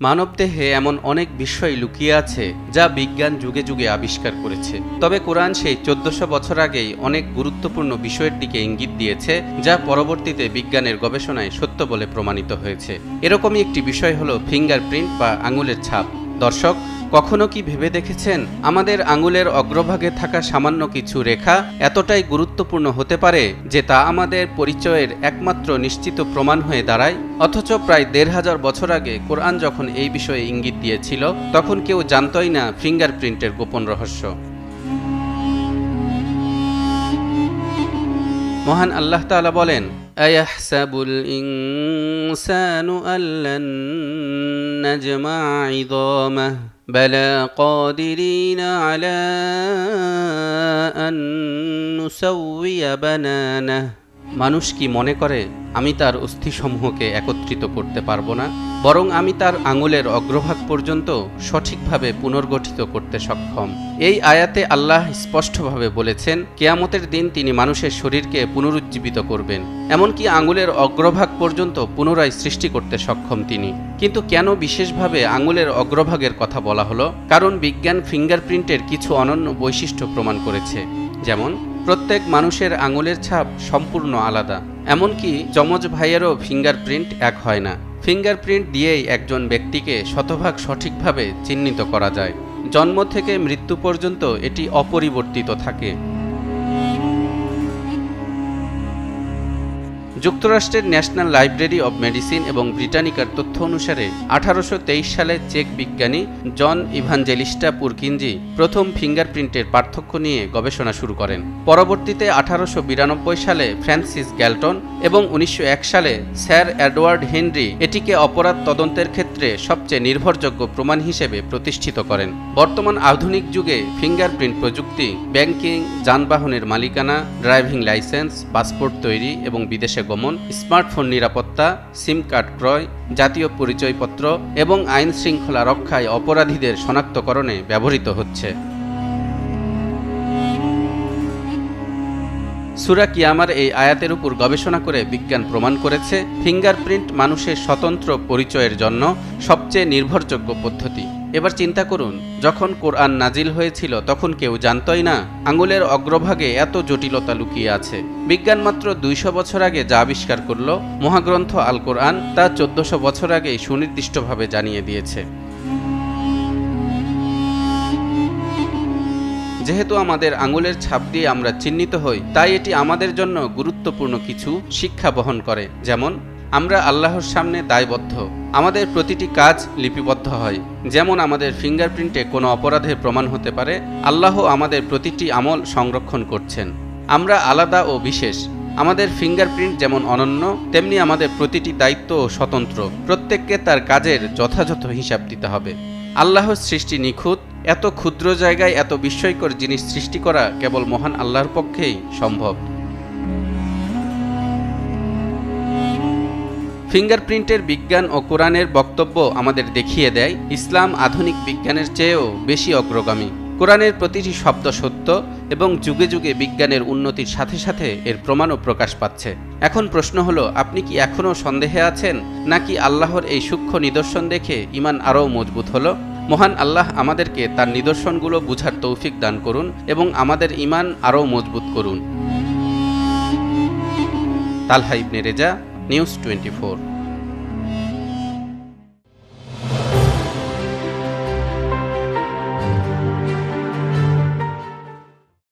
মানবদেহে এমন অনেক বিষয় লুকিয়ে আছে যা বিজ্ঞান যুগে যুগে আবিষ্কার করেছে। তবে কোরআন সেই 1400 বছর আগেই অনেক গুরুত্বপূর্ণ বিষয়ের দিকে ইঙ্গিত দিয়েছে, যা পরবর্তীতে বিজ্ঞানের গবেষণায় সত্য বলে প্রমাণিত হয়েছে। এরকমই একটি বিষয় হলো ফিঙ্গারপ্রিন্ট বা আঙুলের ছাপ। দর্শক, কখনো কি ভেবে দেখেছেন আমাদের আঙুলের অগ্রভাগে থাকা সামান্য কিছু রেখা এতটাই গুরুত্বপূর্ণ হতে পারে যে তা আমাদের পরিচয়ের একমাত্র নিশ্চিত প্রমাণ হয়ে দাঁড়ায়? অথচ প্রায় 1500 বছর আগে কোরআন যখন এই বিষয়ে ইঙ্গিত দিয়েছিল, তখন কেউ জানতই না ফিঙ্গারপ্রিন্টের গোপন রহস্য। মহান আল্লাহ তাআলা বলেন, আয়াহসাবুল ইনসানু আল্লান নাজমা ইযামাহ বালা কাদিরিনা আলা আন নুসাউইয়া বানানাহ। মানুষ কি মনে করে আমি তার অস্থিসমূহকে একত্রিত করতে পারবো না? বরং আমি তার আঙুলের অগ্রভাগ পর্যন্ত সঠিকভাবে পুনর্গঠিত করতে সক্ষম। এই আয়াতে আল্লাহ স্পষ্টভাবে বলেছেন, কিয়ামতের দিন তিনি মানুষের শরীরকে পুনরুজ্জীবিত করবেন, এমনকি আঙুলের অগ্রভাগ পর্যন্ত পুনরায় সৃষ্টি করতে সক্ষম তিনি। কিন্তু কেন বিশেষভাবে আঙুলের অগ্রভাগের কথা বলা হলো? কারণ বিজ্ঞান ফিঙ্গারপ্রিন্টের কিছু অনন্য বৈশিষ্ট্য প্রমাণ করেছে। যেমন, প্রত্যেক মানুষের আঙুলের ছাপ সম্পূর্ণ আলাদা, এমনকি যমজ ভাইয়েরও ফিঙ্গারপ্রিন্ট এক হয় না। ফিঙ্গারপ্রিন্ট দিয়েই একজন ব্যক্তিকে শতভাগ সঠিকভাবে চিহ্নিত করা যায়। জন্ম থেকে মৃত্যু পর্যন্ত এটি অপরিবর্তিত থাকে। যুক্তরাষ্ট্রের ন্যাশনাল লাইব্রেরি অব মেডিসিন এবং ব্রিটানিকার তথ্য অনুসারে 1823 সালে চেক বিজ্ঞানী জন ইভাঞ্জেলিস্টা পুরকিনজি প্রথম ফিঙ্গারপ্রিন্টের পার্থক্য নিয়ে গবেষণা শুরু করেন। পরবর্তীতে 1892 সালে ফ্রান্সিস গ্যালটন এবং 1901 সালে স্যার এডওয়ার্ড হেনরি এটিকে অপরাধ তদন্তের ক্ষেত্রে সবচেয়ে নির্ভরযোগ্য প্রমাণ হিসেবে প্রতিষ্ঠিত করেন। বর্তমান আধুনিক যুগে ফিঙ্গারপ্রিন্ট প্রযুক্তি ব্যাংকিং, যানবাহনের মালিকানা, ড্রাইভিং লাইসেন্স, পাসপোর্ট তৈরি এবং বিদেশে গমন, স্মার্টফোন নিরাপত্তা, সিম কার্ড ক্রয়, জাতীয় পরিচয়পত্র এবং আইন শৃঙ্খলা রক্ষায় অপরাধীদের শনাক্তকরণে ব্যবহৃত হচ্ছে। সূরা কিয়ামার এই আয়াতের উপর গবেষণা করে বিজ্ঞান প্রমাণ করেছে ফিঙ্গারপ্রিন্ট মানুষের স্বতন্ত্র পরিচয়ের জন্য সবচেয়ে নির্ভরযোগ্য পদ্ধতি। এবার চিন্তা করুন, যখন কোরআন নাজিল হয়েছিল তখন কেউ জানতই না আঙুলের অগ্রভাগে এত জটিলতা লুকিয়ে আছে। বিজ্ঞান মাত্র 200 বছর আগে যা আবিষ্কার করল, মহাগ্রন্থ আল কোরআন তা 1400 বছর আগেই সুনির্দিষ্টভাবে জানিয়ে দিয়েছে। যেহেতু আমাদের আঙুলের ছাপ দিয়ে আমরা চিহ্নিত হই, তাই এটি আমাদের জন্য গুরুত্বপূর্ণ কিছু শিক্ষা বহন করে। যেমন, আমরা আল্লাহর সামনে দায়বদ্ধ, আমাদের প্রতিটি কাজ লিপিবদ্ধ হয়। যেমন আমাদের ফিঙ্গারপ্রিন্টে কোনো অপরাধের প্রমাণ হতে পারে, আল্লাহ আমাদের প্রতিটি আমল সংরক্ষণ করছেন। আমরা আলাদা ও বিশেষ, আমাদের ফিঙ্গারপ্রিন্ট যেমন অনন্য, তেমনি আমাদের প্রতিটি দায়িত্বও স্বতন্ত্র। প্রত্যেককে তার কাজের যথাযথ হিসাব দিতে হবে। আল্লাহর সৃষ্টি নিখুঁত, এত ক্ষুদ্র জায়গায় এত বিস্ময়কর জিনিস সৃষ্টি করা কেবল মহান আল্লাহর পক্ষেই সম্ভব। ফিঙ্গারপ্রিন্টের বিজ্ঞান ও কোরআনের বক্তব্য আমাদের দেখিয়ে দেয় ইসলাম আধুনিক বিজ্ঞানের চেয়েও বেশি অগ্রগামী। কোরআনের প্রতিটি শব্দ সত্য এবং যুগে যুগে বিজ্ঞানের উন্নতির সাথে সাথে এর প্রমাণও প্রকাশ পাচ্ছে। এখন প্রশ্ন হলো, আপনি কি এখনও সন্দেহে আছেন, নাকি আল্লাহর এই সূক্ষ্ম নিদর্শন দেখে ঈমান আরও মজবুত হলো? মহান আল্লাহ আমাদেরকে তার নিদর্শনগুলো বুঝার তৌফিক দান করুন এবং আমাদের ঈমান আরও মজবুত করুন। তালহা ইবনে রেজা, নিউজ 24।